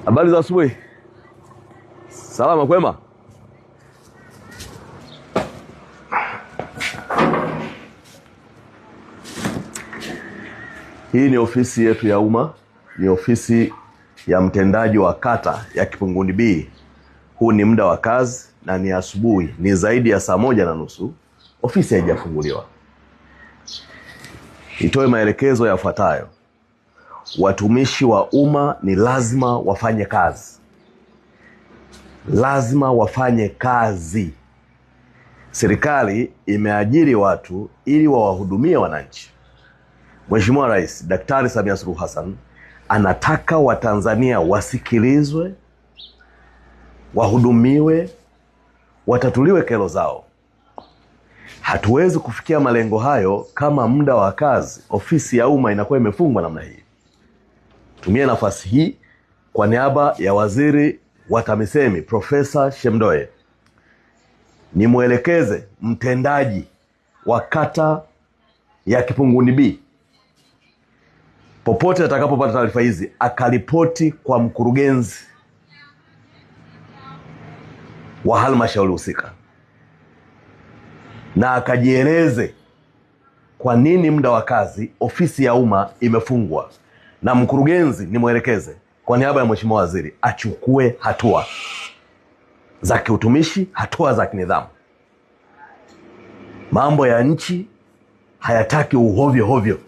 Habari za asubuhi. Salama kwema? Hii ni ofisi yetu ya umma, ni ofisi ya mtendaji wa kata ya Kipunguni B. Huu ni muda wa kazi na ni asubuhi, ni zaidi ya saa 1:30. Ofisi haijafunguliwa. Nitoe maelekezo yafuatayo. Watumishi wa umma ni lazima wafanye kazi. Lazima wafanye kazi. Serikali imeajiri watu ili wawahudumie wananchi. Mheshimiwa Rais Daktari Samia Suluhu Hassan anataka Watanzania wasikilizwe, wahudumiwe, watatuliwe kero zao. Hatuwezi kufikia malengo hayo kama muda wa kazi ofisi ya umma inakuwa imefungwa namna hii. Tumia nafasi hii kwa niaba ya Waziri wa TAMISEMI Profesa Shemdoe nimwelekeze mtendaji wa kata ya Kipunguni B, popote atakapopata taarifa hizi akaripoti kwa mkurugenzi wa halmashauri husika na akajieleze kwa nini muda wa kazi ofisi ya umma imefungwa, na mkurugenzi nimwelekeze kwa niaba ya Mheshimiwa Waziri achukue hatua za kiutumishi, hatua za kinidhamu. Mambo ya nchi hayataki uhovyo hovyo.